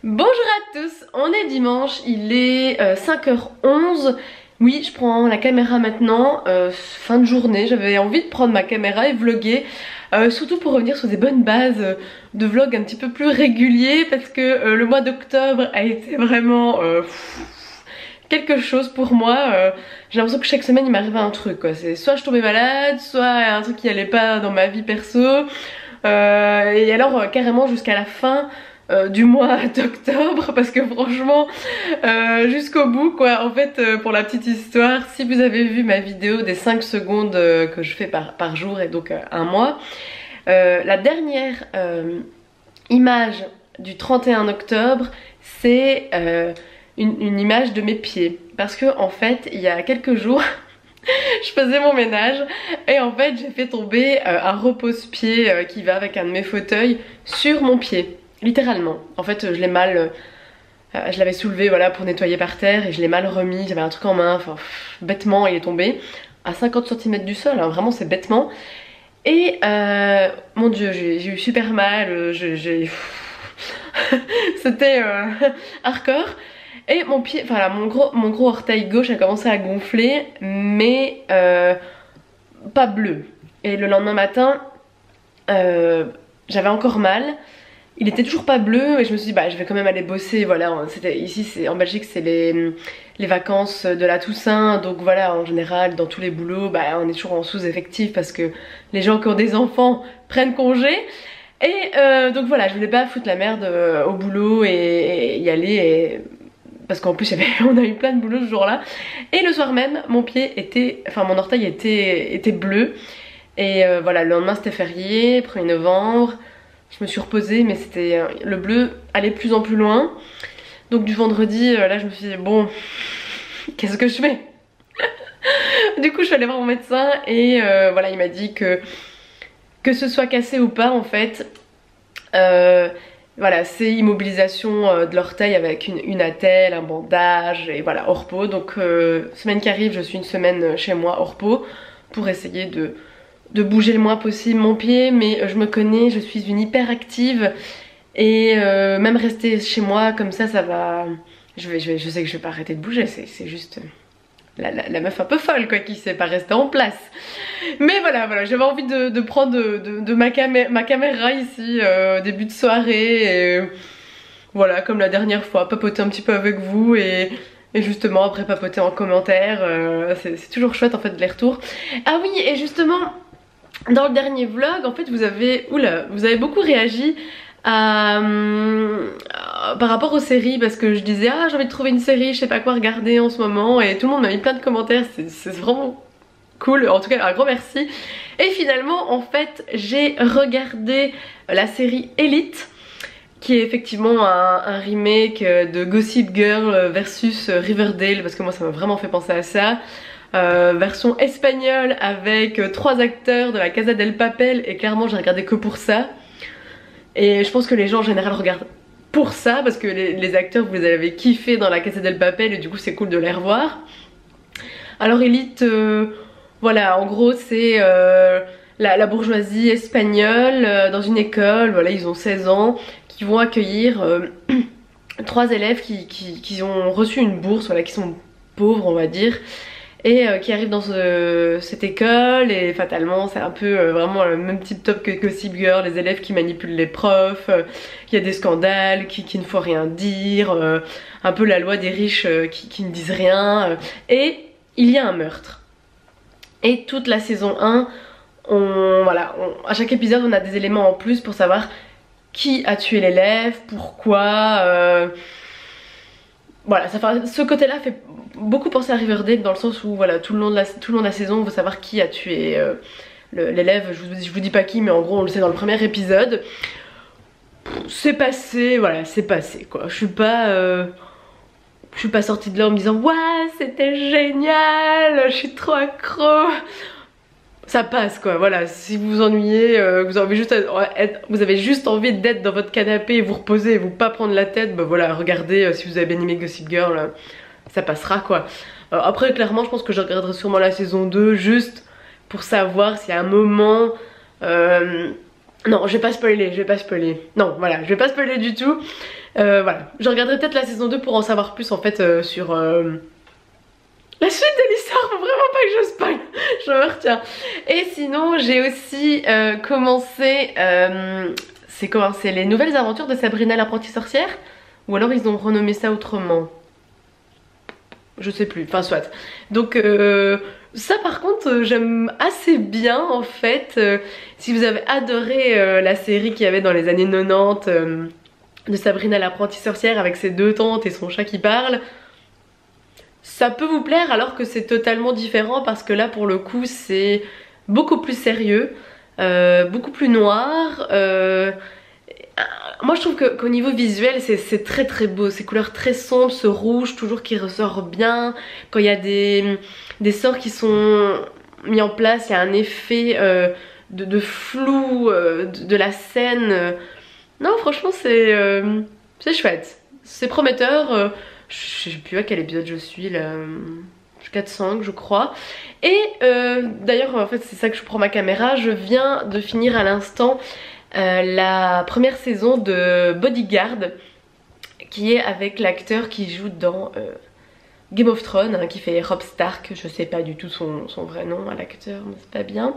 Bonjour à tous, on est dimanche, il est 5h11. Oui, je prends la caméra maintenant, fin de journée, j'avais envie de prendre ma caméra et vlogger. Surtout pour revenir sur des bonnes bases de vlog un petit peu plus réguliers parce que le mois d'octobre a été vraiment quelque chose pour moi. J'ai l'impression que chaque semaine il m'arrivait un truc quoi. C'est soit je tombais malade, soit un truc qui allait pas dans ma vie perso. Et alors carrément jusqu'à la fin du mois d'octobre, parce que franchement jusqu'au bout quoi. En fait pour la petite histoire, si vous avez vu ma vidéo des 5 secondes que je fais par jour et donc un mois, la dernière image du 31 octobre c'est une image de mes pieds, parce que en fait il y a quelques jours je faisais mon ménage et en fait j'ai fait tomber un repose-pied qui va avec un de mes fauteuils sur mon pied, littéralement. En fait je l'ai mal, je l'avais soulevé voilà pour nettoyer par terre et je l'ai mal remis, j'avais un truc en main, enfin bêtement il est tombé à 50 cm du sol, hein, vraiment c'est bêtement. Et mon dieu j'ai eu super mal, c'était hardcore. Et mon pied, enfin là, mon gros orteil gauche a commencé à gonfler, mais pas bleu. Et le lendemain matin, j'avais encore mal. Il était toujours pas bleu et je me suis dit bah je vais quand même aller bosser. Voilà, ici en Belgique c'est les vacances de la Toussaint, donc voilà en général dans tous les boulots bah on est toujours en sous-effectif parce que les gens qui ont des enfants prennent congé. Et donc voilà, je voulais pas foutre la merde au boulot et y aller et parce qu'en plus on a eu plein de boulot ce jour-là. Et le soir même, mon orteil était bleu. Et voilà, le lendemain c'était férié, 1er novembre. Je me suis reposée, mais c'était le bleu allait de plus en plus loin. Donc du vendredi, là je me suis dit bon, qu'est-ce que je fais? Du coup je suis allée voir mon médecin et voilà, il m'a dit que ce soit cassé ou pas en fait. Voilà, c'est immobilisation de l'orteil avec une attelle, un bandage et voilà, au repos. Donc semaine qui arrive, je suis une semaine chez moi au repos pour essayer de bouger le moins possible mon pied. Mais je me connais, je suis une hyperactive et même rester chez moi comme ça va... Je sais que je vais pas arrêter de bouger, c'est juste... La meuf un peu folle quoi, qui sait pas rester en place. Mais voilà, j'avais envie de prendre ma caméra ici début de soirée et voilà, comme la dernière fois, papoter un petit peu avec vous et justement après papoter en commentaire. C'est toujours chouette en fait les retours. Ah oui, et justement dans le dernier vlog en fait vous avez beaucoup réagi par rapport aux séries, parce que je disais ah j'ai envie de trouver une série, je sais pas quoi regarder en ce moment, et tout le monde m'a mis plein de commentaires, c'est vraiment cool, en tout cas un gros merci. Et finalement en fait j'ai regardé la série Elite, qui est effectivement un remake de Gossip Girl versus Riverdale, parce que moi ça m'a vraiment fait penser à ça. Version espagnole avec 3 acteurs de la Casa del Papel, et clairement j'ai regardé que pour ça. Et je pense que les gens en général regardent pour ça, parce que les acteurs vous les avez kiffés dans la Casa del Papel et du coup c'est cool de les revoir. Alors Elite, voilà, en gros c'est la bourgeoisie espagnole dans une école, voilà, ils ont 16 ans, qui vont accueillir 3 élèves qui ont reçu une bourse, voilà, qui sont pauvres on va dire, et qui arrivent dans cette école, et fatalement c'est un peu vraiment le même type top que Gossip Girl, les élèves qui manipulent les profs, il y a des scandales, qui ne faut rien dire, un peu la loi des riches qui ne disent rien, et il y a un meurtre. Et toute la saison 1, à chaque épisode on a des éléments en plus pour savoir qui a tué l'élève, pourquoi... Voilà, ce côté-là fait beaucoup penser à Riverdale, dans le sens où voilà, tout le long de la saison on veut savoir qui a tué l'élève. Je vous dis pas qui, mais en gros on le sait dans le premier épisode. C'est passé, voilà, c'est passé quoi. Je suis pas sortie de là en me disant ouais c'était génial, je suis trop accro. Ça passe quoi, voilà, si vous vous ennuyez, vous avez juste envie d'être dans votre canapé et vous reposer et vous pas prendre la tête, bah voilà, regardez, si vous avez bien aimé Gossip Girl, ça passera quoi. Après clairement je pense que je regarderai sûrement la saison 2 juste pour savoir s'il y a un moment... Non, je vais pas spoiler, non voilà, je vais pas spoiler du tout. Voilà, je regarderai peut-être la saison 2 pour en savoir plus en fait sur la suite de l'histoire. Faut vraiment pas que je spoil, je me retiens. Et sinon j'ai aussi commencé, c'est les nouvelles aventures de Sabrina l'apprentie sorcière, ou alors ils ont renommé ça autrement. Je sais plus, enfin soit. Donc ça par contre j'aime assez bien en fait. Si vous avez adoré la série qu'il y avait dans les années 90 de Sabrina l'apprentie sorcière avec ses deux tantes et son chat qui parle, ça peut vous plaire, alors que c'est totalement différent parce que là pour le coup c'est beaucoup plus sérieux, beaucoup plus noir. Moi je trouve qu'au niveau visuel c'est très très beau, ces couleurs très sombres, ce rouge toujours qui ressort bien. Quand il y a des sorts qui sont mis en place, il y a un effet de flou de la scène. Non franchement c'est chouette, c'est prometteur. Je sais plus à quel épisode je suis là, 4-5 je crois. Et d'ailleurs en fait c'est ça que je prends ma caméra, je viens de finir à l'instant la première saison de Bodyguard, qui est avec l'acteur qui joue dans Game of Thrones, hein, qui fait Robb Stark. Je sais pas du tout son vrai nom à l'acteur, mais c'est pas bien.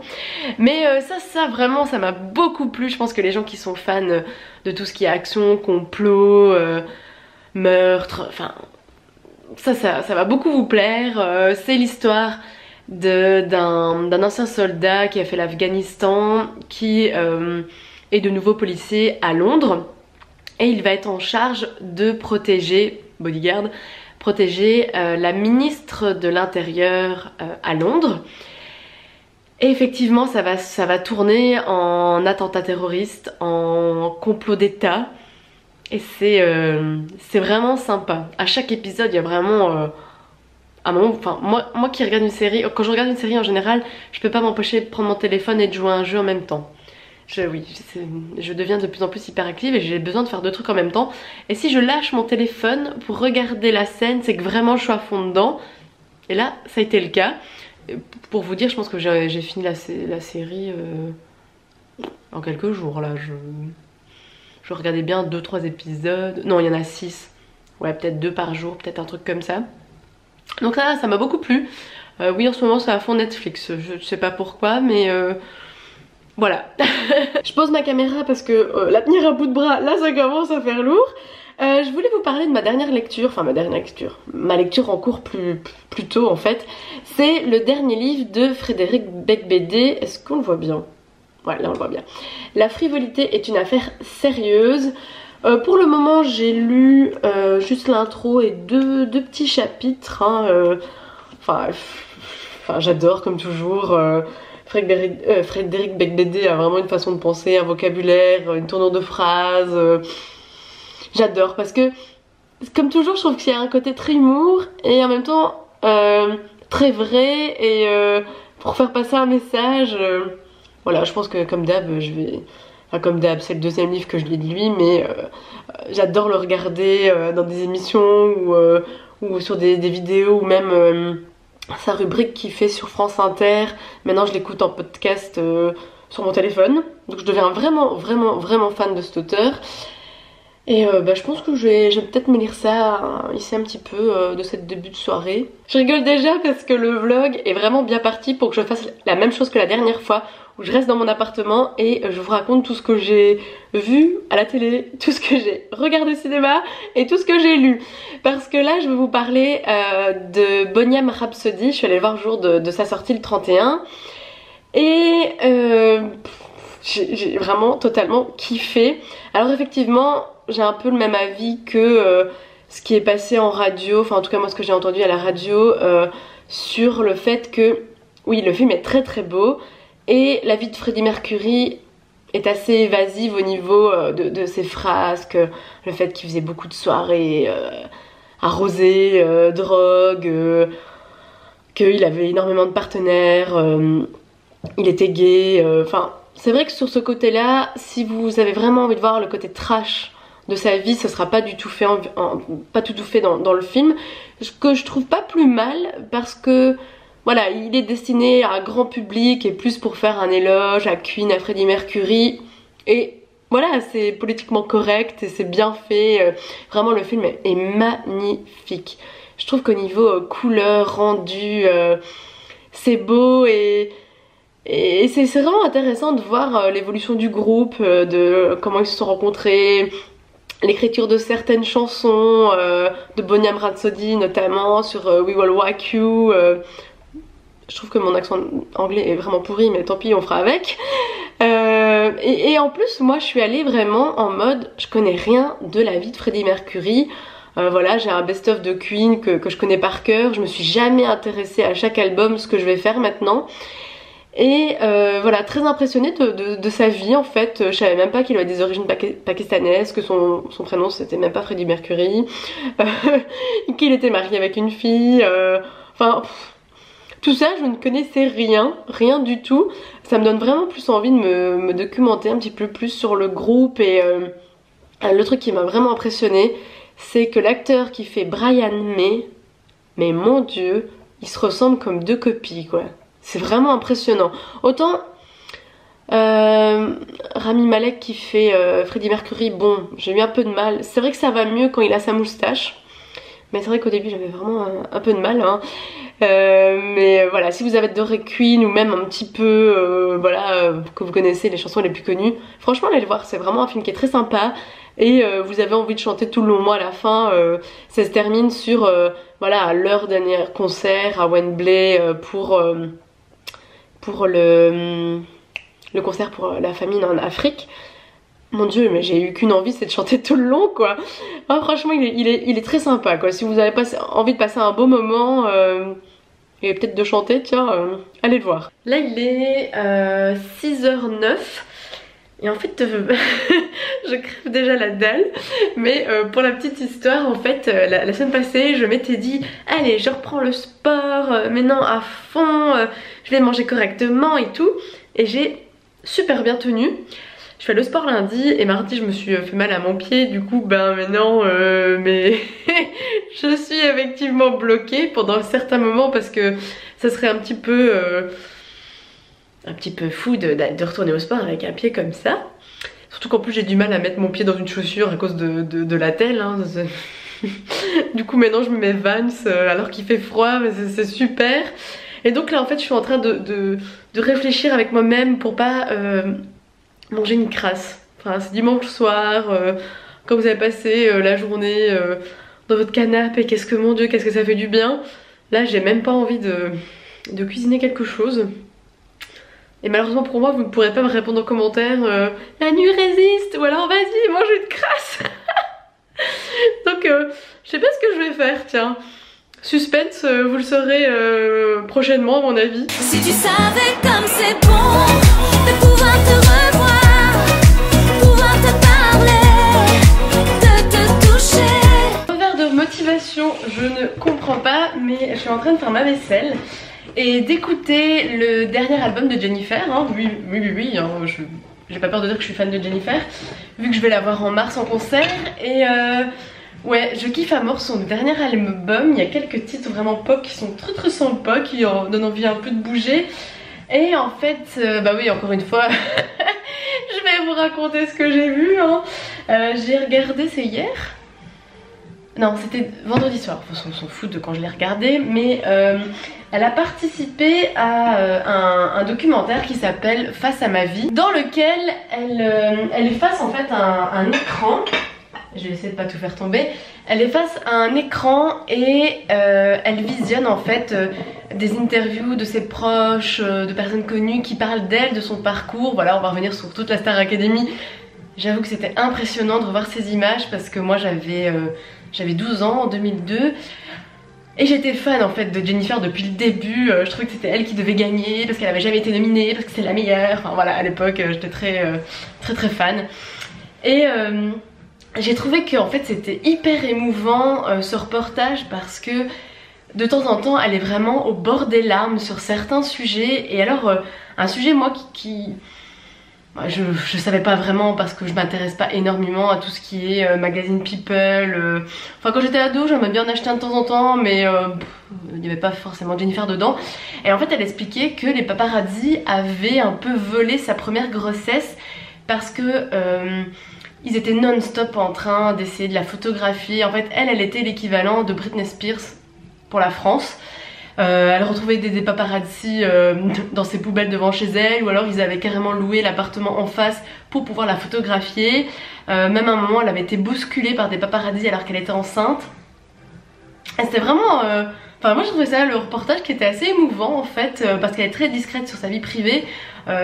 Mais ça vraiment ça m'a beaucoup plu. Je pense que les gens qui sont fans de tout ce qui est action, complot, meurtre, enfin ça va beaucoup vous plaire. C'est l'histoire d'un ancien soldat qui a fait l'Afghanistan, qui est de nouveau policier à Londres, et il va être en charge de protéger, Bodyguard, protéger la ministre de l'Intérieur à Londres. Et effectivement ça va tourner en attentat terroriste, en complot d'État, et c'est vraiment sympa. À chaque épisode il y a vraiment un moment, enfin moi qui regarde une série, quand je regarde une série en général, je peux pas m'empêcher de prendre mon téléphone et de jouer à un jeu en même temps. Je deviens de plus en plus hyperactive et j'ai besoin de faire deux trucs en même temps. Et si je lâche mon téléphone pour regarder la scène, c'est que vraiment je suis à fond dedans. Et là, ça a été le cas. Pour vous dire, je pense que j'ai fini la série en quelques jours là. Je regardais bien 2-3 épisodes. Non, il y en a 6. Ouais, peut-être 2 par jour, peut-être un truc comme ça. Donc ça m'a beaucoup plu. Oui, en ce moment c'est à fond Netflix. Je sais pas pourquoi, mais voilà. Je pose ma caméra parce que la tenir à bout de bras, là ça commence à faire lourd. Je voulais vous parler de ma dernière lecture, enfin ma lecture en cours plus tôt en fait. C'est le dernier livre de Frédéric Beigbeder. Est-ce qu'on le voit bien? Ouais, là on le voit bien. La frivolité est une affaire sérieuse. Pour le moment j'ai lu juste l'intro et deux petits chapitres. Hein, enfin j'adore comme toujours. Frédéric Beigbeder a vraiment une façon de penser, un vocabulaire, une tournure de phrase. J'adore parce que, comme toujours, je trouve qu'il y a un côté très humour et en même temps très vrai, et pour faire passer un message. Voilà, je pense que comme d'hab, enfin comme d'hab, c'est le deuxième livre que je lis de lui, mais j'adore le regarder dans des émissions ou sur des vidéos, ou même sa rubrique qu'il fait sur France Inter. Maintenant je l'écoute en podcast sur mon téléphone, donc je deviens vraiment fan de cet auteur. Et je pense que je vais peut-être me lire ça ici un petit peu de cette début de soirée. Je rigole déjà parce que le vlog est vraiment bien parti pour que je fasse la même chose que la dernière fois, où je reste dans mon appartement et je vous raconte tout ce que j'ai vu à la télé, tout ce que j'ai regardé au cinéma et tout ce que j'ai lu. Parce que là je vais vous parler de Bohemian Rhapsody. Je suis allée le voir le jour de sa sortie le 31 et j'ai vraiment totalement kiffé. Alors effectivement j'ai un peu le même avis que ce qui est passé en radio, enfin en tout cas moi ce que j'ai entendu à la radio sur le fait que oui, le film est très beau et la vie de Freddie Mercury est assez évasive au niveau de ses frasques, le fait qu'il faisait beaucoup de soirées arrosées, drogue, qu'il avait énormément de partenaires, il était gay, enfin c'est vrai que sur ce côté là, si vous avez vraiment envie de voir le côté trash de sa vie, ce sera pas du tout fait dans le film, ce que je trouve pas plus mal, parce que voilà, il est destiné à un grand public et plus pour faire un éloge à Queen, à Freddie Mercury, et voilà, c'est politiquement correct et c'est bien fait. Vraiment le film est magnifique. Je trouve qu'au niveau couleur, rendu, c'est beau et c'est vraiment intéressant de voir l'évolution du groupe, de comment ils se sont rencontrés, l'écriture de certaines chansons, de Bohemian Rhapsody notamment, sur We Will Rock You. Je trouve que mon accent anglais est vraiment pourri, mais tant pis, on fera avec. Et en plus, moi je suis allée vraiment en mode, je connais rien de la vie de Freddie Mercury. Voilà, j'ai un best-of de Queen que je connais par cœur. Je me suis jamais intéressée à chaque album, ce que je vais faire maintenant. Et voilà, très impressionnée de sa vie en fait. Je savais même pas qu'il avait des origines pakistanaises, que son prénom c'était même pas Freddie Mercury, qu'il était marié avec une fille, enfin tout ça je ne connaissais rien du tout. Ça me donne vraiment plus envie de me documenter un petit peu plus sur le groupe. Et le truc qui m'a vraiment impressionnée, c'est que l'acteur qui fait Brian May, mais mon dieu, ils se ressemblent comme deux copies quoi. C'est vraiment impressionnant. Autant Rami Malek qui fait Freddie Mercury, bon, j'ai eu un peu de mal. C'est vrai que ça va mieux quand il a sa moustache. Mais c'est vrai qu'au début j'avais vraiment un peu de mal. Hein. Mais voilà, si vous avez adoré Queen ou même un petit peu, voilà, que vous connaissez les chansons les plus connues, franchement allez le voir, c'est vraiment un film qui est très sympa. Et vous avez envie de chanter tout le long. Moi à la fin, ça se termine sur voilà, leur dernier concert à Wembley pour le concert pour la famine en Afrique. Mon dieu, mais j'ai eu qu'une envie, c'est de chanter tout le long quoi. Ah, franchement il est très sympa quoi. Si vous avez envie de passer un beau moment et peut-être de chanter, tiens, allez le voir. Là il est 6h09 et en fait je crève déjà la dalle. Mais pour la petite histoire, en fait la semaine passée je m'étais dit allez je reprends le sport maintenant à fond, je vais manger correctement et tout. Et j'ai super bien tenu. Je fais le sport lundi et mardi je me suis fait mal à mon pied. Du coup ben maintenant mais je suis effectivement bloquée pendant certains moments parce que ça serait un petit peu fou de retourner au sport avec un pied comme ça. Surtout qu'en plus j'ai du mal à mettre mon pied dans une chaussure à cause de la telle. Hein. Du coup maintenant je me mets Vans alors qu'il fait froid, mais c'est super. Et donc là en fait je suis en train de réfléchir avec moi-même pour pas manger une crasse. Enfin c'est dimanche soir, quand vous avez passé la journée dans votre canapé, qu'est-ce que mon dieu, qu'est-ce que ça fait du bien. Là j'ai même pas envie de cuisiner quelque chose. Et malheureusement pour moi vous ne pourrez pas me répondre en commentaire la nuit résiste ou alors vas-y mange une crasse. Donc je sais pas ce que je vais faire, tiens. Suspense, vous le saurez prochainement à mon avis. Si tu savais comme c'est bon de pouvoir te revoir, pouvoir te parler, de te toucher. Un verre de motivation, je ne comprends pas, mais je suis en train de faire ma vaisselle et d'écouter le dernier album de Jennifer. Hein. Oui, hein, j'ai pas peur de dire que je suis fan de Jennifer, vu que je vais la voir en mars en concert. Et ouais, je kiffe à mort son dernier album. Il y a quelques titres vraiment pop qui sont très sympas, qui donnent envie un peu de bouger. Et en fait, bah oui, encore une fois, je vais vous raconter ce que j'ai vu. Hein. J'ai regardé, c'est hier? Non, c'était vendredi soir, on s'en fout de quand je l'ai regardé. Mais elle a participé à un documentaire qui s'appelle Face à ma vie, dans lequel elle est face en fait à un écran. Je vais essayer de pas tout faire tomber. Elle est face à un écran et elle visionne en fait des interviews de ses proches, de personnes connues qui parlent d'elle, de son parcours. Voilà, on va revenir sur toute la Star Academy. J'avoue que c'était impressionnant de revoir ces images parce que moi j'avais 12 ans en 2002 et j'étais fan en fait de Jennifer depuis le début. Je trouvais que c'était elle qui devait gagner parce qu'elle avait jamais été nominée, parce que c'est la meilleure. Enfin voilà, à l'époque j'étais très fan. Et j'ai trouvé que en fait c'était hyper émouvant ce reportage parce que de temps en temps elle est vraiment au bord des larmes sur certains sujets. Et alors un sujet moi qui je savais pas vraiment parce que je m'intéresse pas énormément à tout ce qui est magazine People. Enfin quand j'étais ado j'aimais bien en acheter un de temps en temps, mais il n'y avait pas forcément Jennifer dedans. Et en fait elle expliquait que les paparazzi avaient un peu volé sa première grossesse parce que ils étaient non-stop en train d'essayer de la photographier. En fait, elle était l'équivalent de Britney Spears pour la France. Elle retrouvait des paparazzi dans ses poubelles devant chez elle, ou alors ils avaient carrément loué l'appartement en face pour pouvoir la photographier. Même à un moment, elle avait été bousculée par des paparazzi alors qu'elle était enceinte. Et c'était vraiment... Enfin, moi je trouvais ça, le reportage, qui était assez émouvant en fait, parce qu'elle est très discrète sur sa vie privée.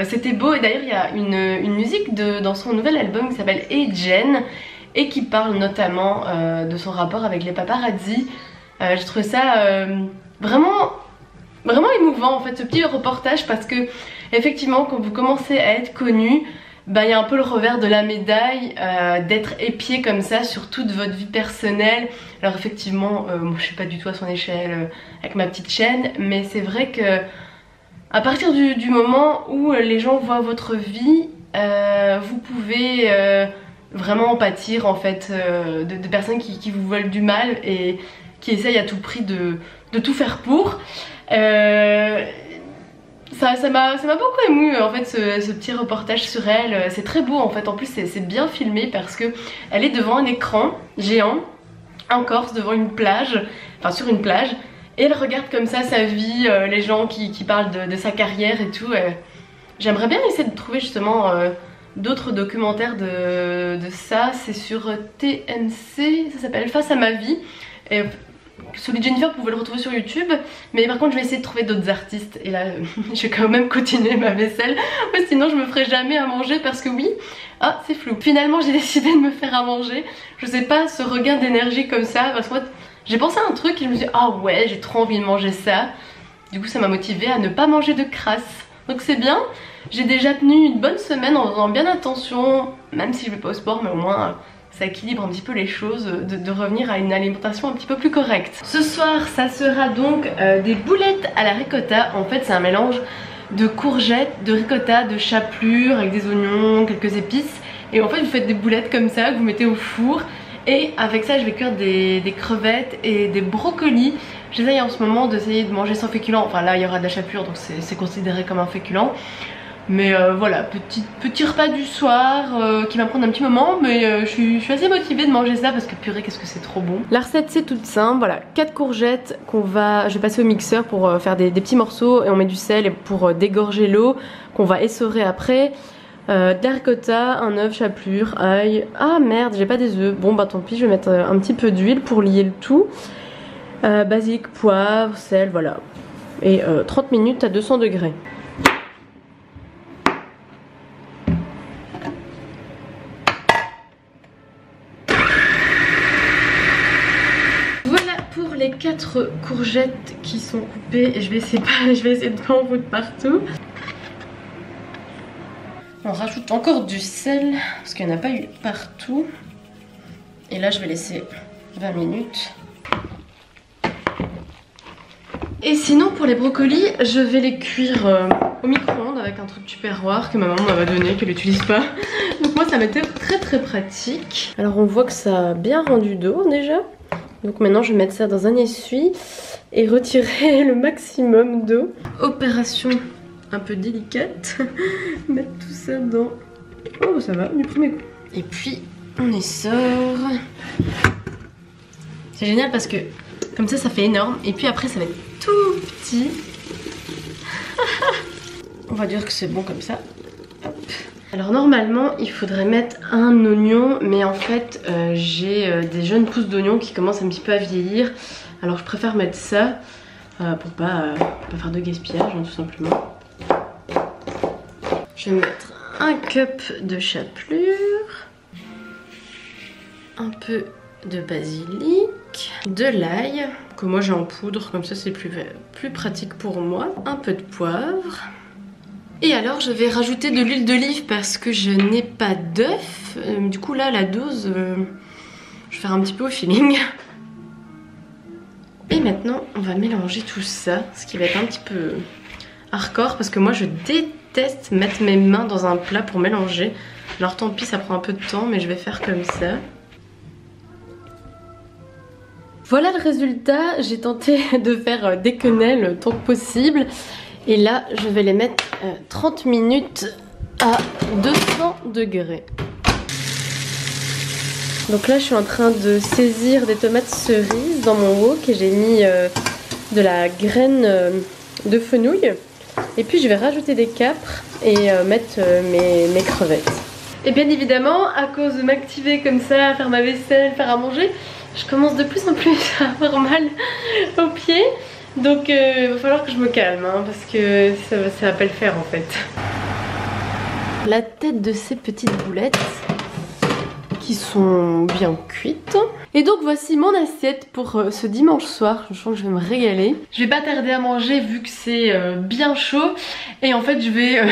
C'était beau, et d'ailleurs il y a une musique dans son nouvel album qui s'appelle Hey Jen, et qui parle notamment de son rapport avec les paparazzi. J'ai trouvé ça vraiment émouvant en fait, ce petit reportage, parce que effectivement quand vous commencez à être connu, bah, y a un peu le revers de la médaille d'être épié comme ça sur toute votre vie personnelle. Alors effectivement, moi je suis pas du tout à son échelle avec ma petite chaîne, mais c'est vrai que à partir du moment où les gens voient votre vie, vous pouvez vraiment en pâtir en fait de personnes qui vous veulent du mal et qui essayent à tout prix de tout faire pour. Ça m'a beaucoup ému en fait, ce petit reportage sur elle. C'est très beau en fait, en plus c'est bien filmé parce que elle est devant un écran géant en Corse, devant une plage, enfin sur une plage, et elle regarde comme ça sa vie, les gens qui parlent de sa carrière et tout. J'aimerais bien essayer de trouver justement d'autres documentaires de ça. C'est sur TMC, ça s'appelle Face à ma vie. Et celui de Jennifer, vous pouvez le retrouver sur YouTube, mais par contre je vais essayer de trouver d'autres artistes. Et là je vais quand même continuer ma vaisselle, sinon je me ferai jamais à manger, parce que oui, ah c'est flou. Finalement j'ai décidé de me faire à manger. Je sais pas, ce regain d'énergie comme ça, parce que moi j'ai pensé à un truc et je me suis dit ah ouais, j'ai trop envie de manger ça. Du coup ça m'a motivée à ne pas manger de crasse, donc c'est bien. J'ai déjà tenu une bonne semaine en faisant bien attention, même si je vais pas au sport, mais au moins ça équilibre un petit peu les choses, de revenir à une alimentation un petit peu plus correcte. Ce soir ça sera donc des boulettes à la ricotta. En fait c'est un mélange de courgettes, de ricotta, de chapelure avec des oignons, quelques épices. Et en fait vous faites des boulettes comme ça que vous mettez au four. Et avec ça je vais cuire des crevettes et des brocolis. J'essaye en ce moment d'essayer de manger sans féculents. Enfin là il y aura de la chapelure, donc c'est considéré comme un féculent. Mais voilà, petit repas du soir qui va prendre un petit moment, mais je suis assez motivée de manger ça parce que purée qu'est-ce que c'est trop bon. La recette c'est toute simple, voilà, 4 courgettes je vais passer au mixeur pour faire des petits morceaux, et on met du sel pour dégorger l'eau qu'on va essorer après. De la ricotta, un œuf, chapelure, ail. Ah merde, j'ai pas des œufs. Bon bah tant pis, je vais mettre un petit peu d'huile pour lier le tout. Basique, poivre, sel, voilà. Et 30 minutes à 200 degrés. Les 4 courgettes qui sont coupées, et je vais essayer de pas en foutre partout. On rajoute encore du sel parce qu'il n'y en a pas eu partout. Et là je vais laisser 20 minutes. Et sinon pour les brocolis, je vais les cuire au micro-ondes avec un truc tupperware que ma maman m'avait donné, qu'elle n'utilise pas. Donc moi ça m'était très pratique. Alors on voit que ça a bien rendu d'eau déjà. Donc maintenant je vais mettre ça dans un essuie et retirer le maximum d'eau. Opération un peu délicate. Mettre tout ça dans... Oh ça va, du premier coup. Et puis on essore. C'est génial parce que comme ça fait énorme. Et puis après ça va être tout petit. On va dire que c'est bon comme ça. Hop. Alors normalement il faudrait mettre un oignon, mais en fait j'ai des jeunes pousses d'oignons qui commencent un petit peu à vieillir. Alors je préfère mettre ça pour pas faire de gaspillage hein, tout simplement. Je vais mettre un cup de chapelure, un peu de basilic, de l'ail que moi j'ai en poudre, comme ça c'est plus pratique pour moi, un peu de poivre. Et alors je vais rajouter de l'huile d'olive parce que je n'ai pas d'œuf. Du coup là la dose, je vais faire un petit peu au feeling. Et maintenant on va mélanger tout ça, ce qui va être un petit peu hardcore parce que moi je déteste mettre mes mains dans un plat pour mélanger. Alors tant pis, ça prend un peu de temps, mais je vais faire comme ça. Voilà le résultat, j'ai tenté de faire des quenelles tant que possible. Et là je vais les mettre 30 minutes à 200 degrés. Donc là je suis en train de saisir des tomates cerises dans mon wok et j'ai mis de la graine de fenouil. Et puis je vais rajouter des capres et mettre mes crevettes. Et bien évidemment, à cause de m'activer comme ça, à faire ma vaisselle, faire à manger, je commence de plus en plus à avoir mal aux pieds. Donc il va falloir que je me calme hein, parce que ça va pas le faire en fait. La tête de ces petites boulettes qui sont bien cuites. Et donc voici mon assiette pour ce dimanche soir. Je sens que je vais me régaler. Je vais pas tarder à manger vu que c'est bien chaud. Et en fait je vais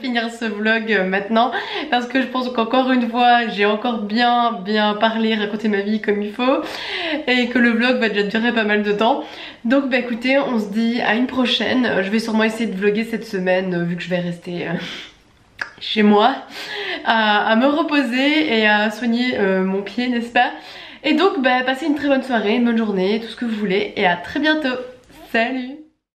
finir ce vlog maintenant. Parce que je pense qu'encore une fois j'ai encore bien parlé, raconté ma vie comme il faut. Et que le vlog va déjà durer pas mal de temps. Donc bah écoutez, on se dit à une prochaine. Je vais sûrement essayer de vlogger cette semaine vu que je vais rester... chez moi à me reposer et à soigner mon pied, n'est-ce pas? Et donc bah passez une très bonne soirée, une bonne journée, tout ce que vous voulez et à très bientôt. Salut!